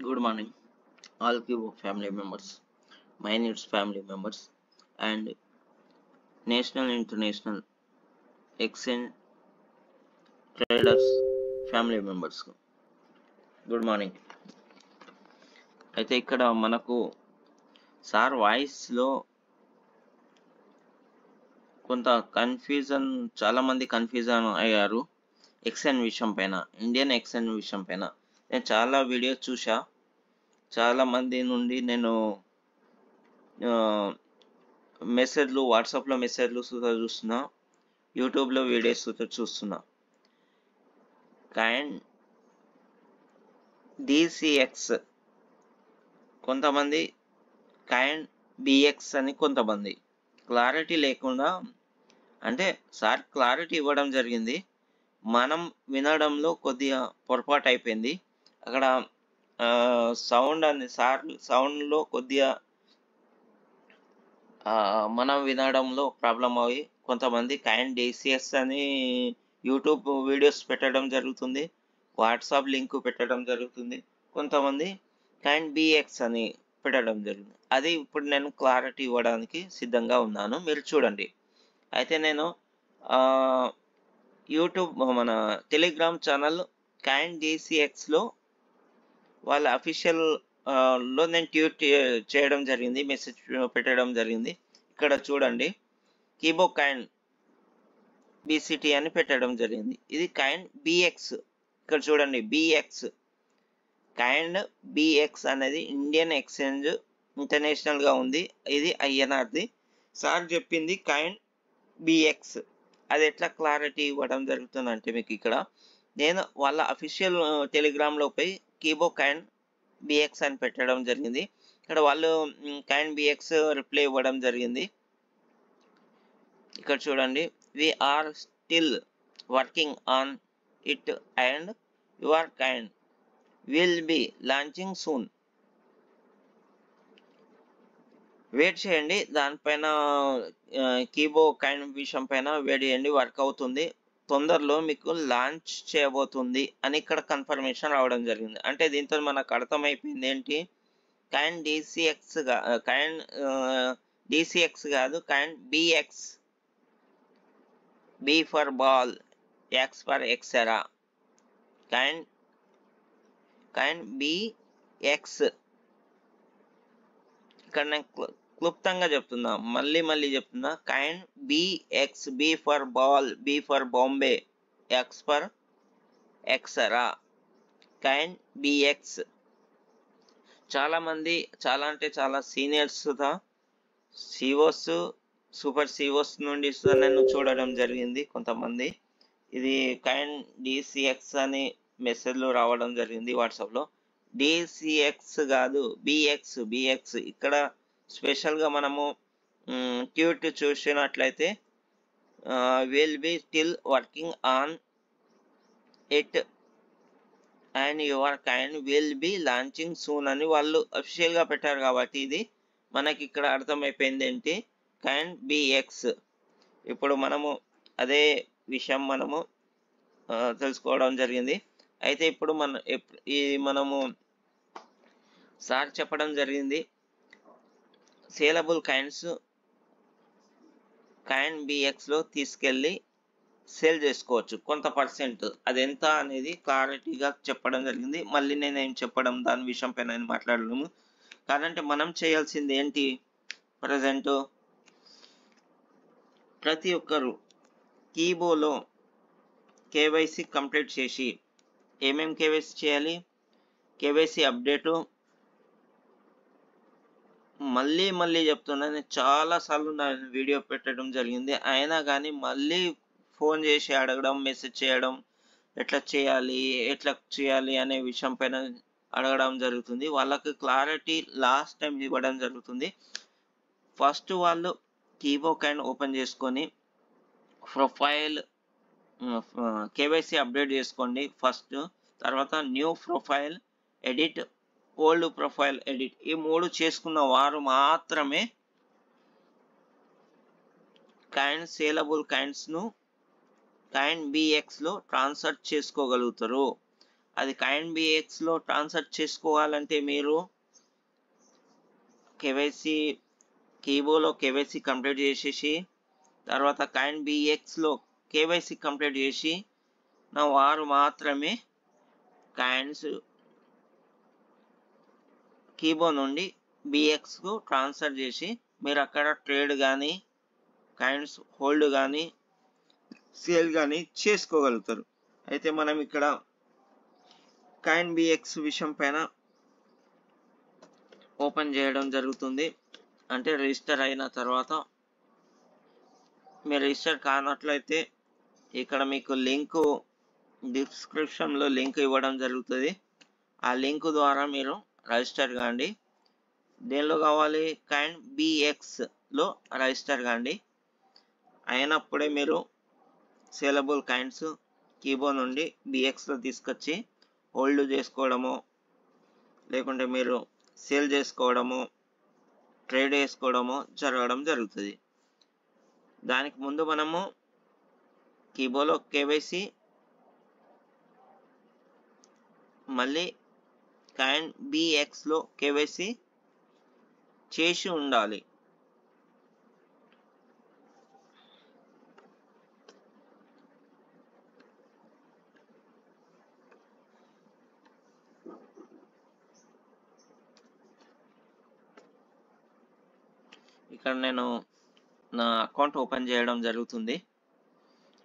Good morning, all Cubo family members, Minutes family members, and national international exchange traders family members. Good morning. అయితే ఇక్కడ మనకు sir వాయిస్లో కొంత చాలా మంది కన్ఫ్యూజన్ అయ్యారు ఎక్స్ఎన్ విషయం పైన, ఇండియన్ ఎక్స్ఎన్ విషయం పైన. నేను చాలా వీడియోస్ చూసా, చాలా మంది నుండి నేను మెసేజ్లు, వాట్సాప్లో మెసేజ్లు చూస్తున్నా, యూట్యూబ్లో వీడియోస్ చూస్తున్నా. కైన్ డిసిఎక్స్ కొంతమంది, కైన్ బిఎక్స్ అని కొంతమంది, క్లారిటీ లేకుండా, అంటే సార్ క్లారిటీ ఇవ్వడం జరిగింది, మనం వినడంలో కొద్దిగా పొరపాటు అయిపోయింది. అక్కడ సౌండ్ అని సార్ సౌండ్లో కొద్దిగా మనం వినడంలో ప్రాబ్లం అయ్యి కొంతమంది కైన్ డిసిఎస్ అని యూట్యూబ్ వీడియోస్ పెట్టడం జరుగుతుంది, వాట్సాప్ లింక్ పెట్టడం జరుగుతుంది, కొంతమంది కైన్ బిఎక్స్ అని పెట్టడం జరిగింది. అది ఇప్పుడు నేను క్లారిటీ ఇవ్వడానికి సిద్ధంగా ఉన్నాను, మీరు చూడండి. అయితే నేను యూట్యూబ్ మన టెలిగ్రామ్ ఛానల్ కైన్ డిసిఎక్స్లో వాళ్ళ అఫీషియల్ లో నేను ట్వీట్ చేయడం జరిగింది, మెసేజ్ పెట్టడం జరిగింది. ఇక్కడ చూడండి, కీబో కైన్ బిసిటీ అని పెట్టడం జరిగింది. ఇది కైన్ బిఎక్స్, ఇక్కడ చూడండి బిఎక్స్, కైన్ బిఎక్స్ అనేది ఇండియన్ ఎక్స్చేంజ్ ఇంటర్నేషనల్ గా ఉంది, ఇది ఐఎన్ఆర్ది. సార్ చెప్పింది కైన్ బిఎక్స్. అది ఎట్లా క్లారిటీ ఇవ్వడం జరుగుతుంది అంటే, మీకు ఇక్కడ నేను వాళ్ళ అఫీషియల్ టెలిగ్రామ్ లో పోయి కీబో కైన్ బిఎక్స్ అని పెట్టడం జరిగింది. ఇక్కడ వాళ్ళు కైన్ బిఎక్స్ రిప్లై ఇవ్వడం జరిగింది. ఇక్కడ చూడండి, we are still working on it and your coin will be launching soon. Wait చేయండి, దానిపైన కీబో కైన్ విషయం పైన వెయిట్ చేయండి, వర్క్ అవుతుంది, తొందరలో మీకు లాంచ్ చేయబోతుంది అని ఇక్కడ కన్ఫర్మేషన్ రావడం జరిగింది. అంటే దీంతో మనకు అర్థమైపోయింది ఏంటి, కైన్ డిసిఎక్స్ కైన్ డిసిఎక్స్ కాదు, కైన్ BX, B for ball, X for ఎక్సెరా, కైన్ బిఎక్స్. ఇక్కడ నేను క్లుప్తంగా చెప్తున్నా, మళ్ళీ చెప్తున్నా, కైన్ BX, B for ball, B for Bombay, X for ఎక్సరా, కైన్ బిఎక్స్. చాలా మంది, చాలా అంటే చాలా సీనియర్స్, సిఓస్, సూపర్ సిఓస్ నుండి నేను చూడడం జరిగింది కొంతమంది. ఇది కైన్ డిసిఎక్స్ అని మెసేజ్లు రావడం జరిగింది వాట్సాప్లో. డిసిఎక్స్ కాదు, బిఎక్స్. ఇక్కడ స్పెషల్గా మనము ట్వీట్ చూసినట్లయితే will be still working on it and your coin will be launching soon అని వాళ్ళు అఫీషియల్గా పెట్టారు. కాబట్టి ఇది మనకి ఇక్కడ అర్థమైపోయింది ఏంటి, కైన్ బిఎక్స్. ఇప్పుడు మనము అదే విషయం మనము తెలుసుకోవడం జరిగింది. అయితే ఇప్పుడు మనము సార్ చెప్పడం జరిగింది, సేలబుల్ కైన్స్ కైన్ బిఎక్స్లో తీసుకెళ్ళి సేల్ చేసుకోవచ్చు కొంత పర్సెంట్, అది ఎంత అనేది క్లారిటీగా చెప్పడం జరిగింది. మళ్ళీ నేనేం చెప్పడం దాని విషయం పైన మాట్లాడలేము. కాదంటే మనం చేయాల్సింది ఏంటి, ప్రజెంట్ ప్రతి ఒక్కరు కీబోలో కేవైసీ కంప్లీట్ చేసి, ఏమేం కేవైసీ చేయాలి, కేవైసీ అప్డేటు, మళ్ళీ చెప్తున్నాను, చాలాసార్లు నా వీడియో పెట్టడం జరిగింది, అయినా కానీ మళ్ళీ ఫోన్ చేసి అడగడం, మెసేజ్ చేయడం, ఎట్లా చేయాలి అనే విషయం పైన అడగడం జరుగుతుంది. వాళ్ళకి క్లారిటీ లాస్ట్ టైం ఇవ్వడం జరుగుతుంది. ఫస్ట్ వాళ్ళు కీబో కైన్ ఓపెన్ చేసుకొని ప్రొఫైల్ కేవైసీ అప్డేట్ చేసుకోండి ఫస్ట్. తర్వాత new profile edit, old profile edit, ఈ 3 చేసుకున్న వారు మాత్రమే కైన్ సేలబుల్ కైన్స్ ను కైన్ బిఎక్స్ లో ట్రాన్స్ఫర్ చేసుకోగలుగుతారు. అది కాయిన్ బిఎక్స్లో ట్రాన్స్ఫర్ చేసుకోవాలంటే మీరు కేవైసీ కీబోలో కేవైసీ కంప్లీట్ చేసేసి తర్వాత కాయిన్ బిఎక్స్లో కేవైసీ కంప్లీట్ చేసి వారు మాత్రమే కాయిన్స్ కీబో నుండి బిఎక్స్కు ట్రాన్స్ఫర్ చేసి మీరు అక్కడ ట్రేడ్ కానీ కాయిన్స్ హోల్డ్ కానీ సేల్ కానీ చేసుకోగలుగుతారు. అయితే మనం ఇక్కడ కాయిన్ బిఎక్స్ విషయం పైన ఓపెన్ చేయడం జరుగుతుంది. అంటే రిజిస్టర్ అయిన తర్వాత మీరు రిజిస్టర్ కానట్లయితే ఇక్కడ మీకు లింకు డిస్క్రిప్షన్లో లింక్ ఇవ్వడం జరుగుతుంది. ఆ లింక్ ద్వారా మీరు రిజిస్టర్ కాండి. దేనిలో కావాలి? కాయిన్ బిఎక్స్లో రిజిస్టర్ కాండి. అయినప్పుడే మీరు సేలబుల్ కాయిన్స్ కీబో నుండి బిఎక్స్లో తీసుకొచ్చి హోల్డ్ చేసుకోవడము లేకుంటే మీరు సేల్ చేసుకోవడము ట్రేడ్ చేసుకోవడము జరగడం జరుగుతుంది. దానికి ముందు మనము కీబోలో కేవైసీ మళ్ళీ కాయిన్ బిఎక్స్లో కేవైసీ చేసి ఉండాలి. ఇక్కడ నేను నా అకౌంట్ ఓపెన్ చేయడం జరుగుతుంది.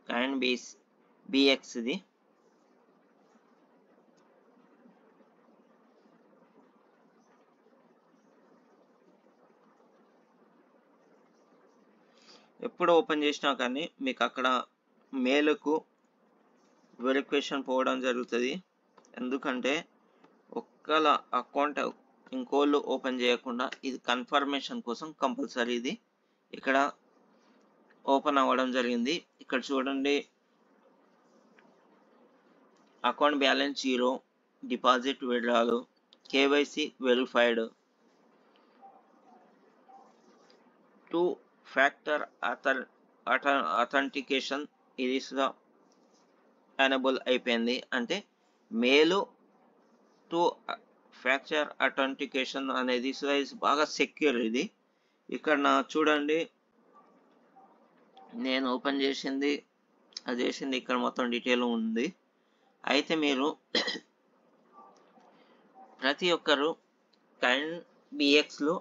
కాయిన్ బిఎక్స్ది. ఎప్పుడు ఓపెన్ చేసినా కానీ మీకు అక్కడ మెయిల్కు వెరిఫికేషన్ పోవడం జరుగుతుంది. ఎందుకంటే ఒక్కల అకౌంట్ ఇంకోళ్ళు ఓపెన్ చేయకుండా ఇది కన్ఫర్మేషన్ కోసం కంపల్సరీ ఇది ఇక్కడ ఓపెన్ అవ్వడం జరిగింది. ఇక్కడ చూడండి, account balance 0, deposit withdrawal, KYC verified, 2 factor authentication ఇది ఎనేబుల్ అయిపోయింది. అంటే మేలు 2 ఫ్యాక్టర్ అథెంటికేషన్ అనేది బాగా సెక్యూర్ ఇది. ఇక్కడ చూడండి, నేను ఓపెన్ చేసింది అది చేసింది ఇక్కడ మొత్తం డీటెయిల్ ఉంది. అయితే మీరు ప్రతి ఒక్కరు కాయిన్ బిఎక్స్లో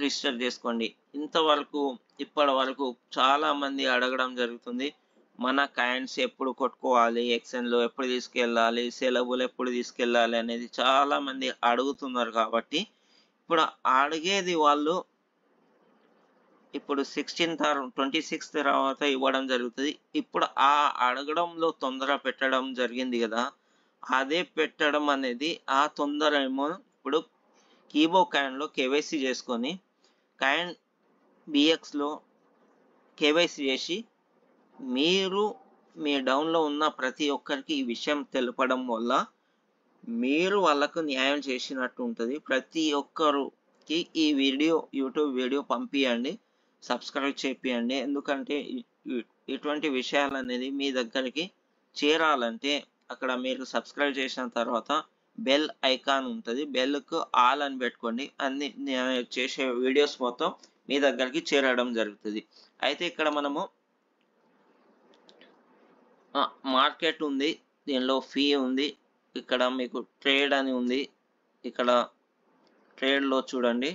రిజిస్టర్ చేసుకోండి. ఇప్పటి వరకు చాలా మంది అడగడం జరుగుతుంది, మన కాయిన్స్ ఎప్పుడు కొట్టుకోవాలి, ఎక్స్చేంజ్లో ఎప్పుడు తీసుకెళ్ళాలి, సేలబుల్ ఎప్పుడు తీసుకెళ్ళాలి అనేది చాలా మంది అడుగుతున్నారు. కాబట్టి ఇప్పుడు అడిగేది వాళ్ళు ఇప్పుడు 16th or 26th తర్వాత ఇవ్వడం జరుగుతుంది. ఇప్పుడు ఆ అడగడంలో తొందర పెట్టడం జరిగింది కదా, అదే పెట్టడం అనేది ఆ తొందర ఏమో ఇప్పుడు కీబో కాయిన్లో కేవైసీ చేసుకొని కాయిన్ బిఎక్స్లో కేవైసీ చేసి మీరు మీ డౌన్లో ఉన్న ప్రతి ఒక్కరికి ఈ విషయం తెలపడం వల్ల మీరు వాళ్ళకు న్యాయం చేసినట్టు ఉంటుంది. ప్రతి ఒక్కరికి ఈ యూట్యూబ్ వీడియో పంపించండి, సబ్స్క్రైబ్ చేయండి. ఎందుకంటే ఇటువంటి విషయాలు అనేది మీ దగ్గరికి చేరాలంటే అక్కడ మీరు సబ్స్క్రైబ్ చేసిన తర్వాత బెల్ ఐకాన్ ఉంటుంది, బెల్కు ఆల్ అని పెట్టుకోండి. అన్ని నేను చేసే వీడియోస్ మొత్తం మీ దగ్గరికి చేరడం జరుగుతుంది. అయితే ఇక్కడ మనము మార్కెట్ ఉంది, దీనిలో ఫీ ఉంది, ఇక్కడ మీకు ట్రేడ్ అని ఉంది. ఇక్కడ ట్రేడ్లో చూడండి,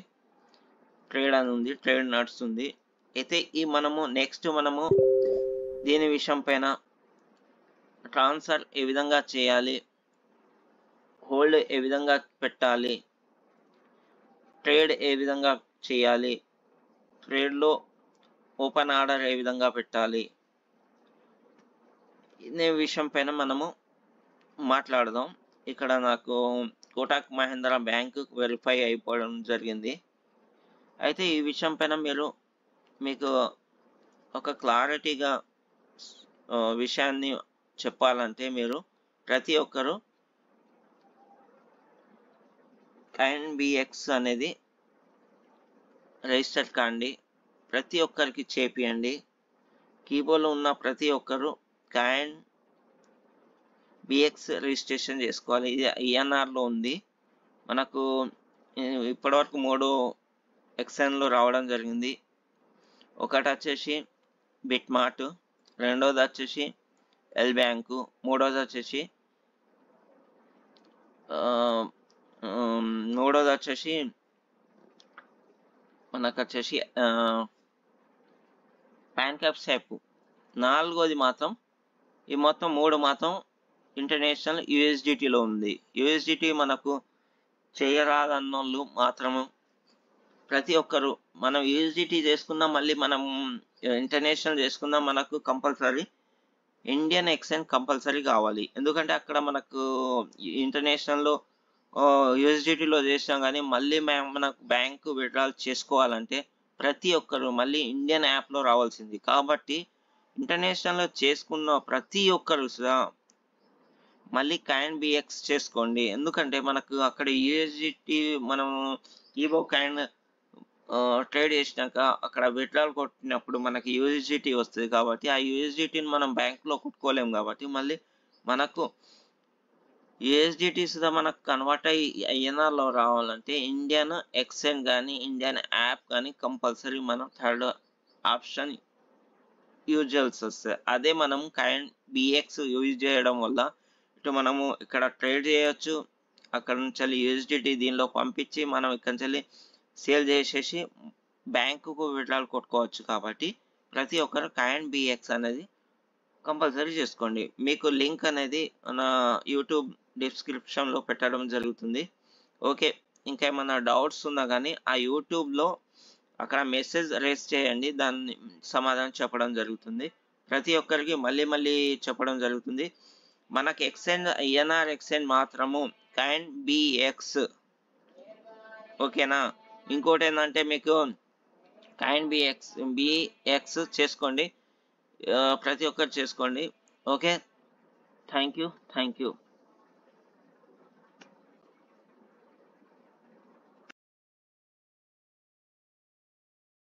ట్రేడ్ అని ఉంది, ట్రేడ్ నడుస్తుంది. అయితే నెక్స్ట్ మనము దీని విషయం పైన ట్రాన్స్ఫర్ ఏ విధంగా చేయాలి, హోల్డ్ ఏ విధంగా పెట్టాలి, ట్రేడ్ ఏ విధంగా చేయాలి, ట్రేడ్లో ఓపెన్ ఆర్డర్ ఏ విధంగా పెట్టాలి, ఇదే విషయం పైన మనము మాట్లాడదాం. ఇక్కడ నాకు కోటక్ మహీంద్రా బ్యాంక్ వెరిఫై అయిపోవడం జరిగింది. అయితే ఈ విషయం పైన మీకు ఒక క్లారిటీగా విషయాన్ని చెప్పాలంటే మీరు ప్రతి ఒక్కరు కాయిన్ బిఎక్స్ అనేది రిజిస్టర్ కాండి, ప్రతి ఒక్కరికి చేపియండి. కీబోర్డ్లో ఉన్న ప్రతి ఒక్కరు కాయిన్ బిఎక్స్ రిజిస్ట్రేషన్ చేసుకోవాలి. ఇది ఈఎన్ఆర్లో ఉంది. మనకు ఇప్పటివరకు 3 ఎక్స్ఎన్లు రావడం జరిగింది. ఒకటి వచ్చేసి బిట్మార్ట్, రెండోది వచ్చేసి ఎల్ బ్యాంకు, మూడోది వచ్చేసి మనకు వచ్చేసి ప్యాన్కాప్ స్వాప్. నాలుగోది మాత్రం ఈ మొత్తం 3 మాత్రం ఇంటర్నేషనల్ యూఎస్డిటీలో ఉంది. యూఎస్డిటీ మనకు చేయరాదన్నోళ్ళు మాత్రము ప్రతి ఒక్కరు మనం యూఎస్డిటీ చేసుకున్నా మళ్ళీ మనం ఇంటర్నేషనల్ చేసుకున్నా మనకు కంపల్సరీ ఇండియన్ ఎక్స్చేంజ్ కంపల్సరీ కావాలి. ఎందుకంటే అక్కడ మనకు ఇంటర్నేషనల్లో యూఎస్డిటీలో చేసినా కానీ మళ్ళీ మనకు బ్యాంకు విత్డ్రాల్ చేసుకోవాలంటే ప్రతి ఒక్కరు మళ్ళీ ఇండియన్ యాప్లో రావాల్సింది. కాబట్టి ఇంటర్నేషనల్లో చేసుకున్న ప్రతి ఒక్కరు మళ్ళీ కాయిన్ బిఎక్స్ చేసుకోండి. ఎందుకంటే మనకు అక్కడ యూఎస్డిటీ మనం ఈవో కాయిన్ ట్రేడ్ చేసినాక అక్కడ విత్డ్రాల్ కొట్టినప్పుడు మనకి యూఎస్డిటీ వస్తుంది. కాబట్టి ఆ యూఎస్డిటీని మనం బ్యాంకులో కొట్టుకోలేము. కాబట్టి మళ్ళీ మనకు యూఎస్డిటీ మనకు కన్వర్ట్ అయ్యి ఐఎన్ఆర్లో రావాలంటే ఇండియన్ ఎక్స్చేంజ్ కానీ ఇండియన్ యాప్ కానీ కంపల్సరీ మనం థర్డ్ ఆప్షన్ యూజ్ చేయాల్సి వస్తుంది. అదే మనం కాయిన్ బిఎక్స్ యూజ్ చేయడం వల్ల ఇటు మనము ఇక్కడ ట్రేడ్ చేయొచ్చు, అక్కడ నుంచి యూఎస్డిటీ దీనిలో పంపించి మనం ఇక్కడ నుంచి సేల్ చేసేసి బ్యాంకుకు విత్డ్రాల్ కొట్టుకోవచ్చు. కాబట్టి ప్రతి ఒక్కరు కాయిన్ బిఎక్స్ అనేది కంపల్సరీ చేసుకోండి. మీకు లింక్ అనేది మన యూట్యూబ్ డిస్క్రిప్షన్లో పెట్టడం జరుగుతుంది. ఓకే, ఇంకా ఏమైనా డౌట్స్ ఉన్నా కానీ ఆ యూట్యూబ్లో అక్కడ మెసేజ్ రేస్ చేయండి, దాన్ని సమాధానం చెప్పడం జరుగుతుంది. ప్రతి ఒక్కరికి మళ్ళీ చెప్పడం జరుగుతుంది. మనకి ఎక్స్చేంజ్ ఐఎన్ఆర్ ఎక్స్చేంజ్ మాత్రము కాయిన్ బిఎక్స్. ఓకేనా? ఇంకోటి ఏంటంటే మీకు కాయిన్ బిఎక్స్ చేసుకోండి, ప్రతి ఒక్కరు చేసుకోండి. Okay, thank you.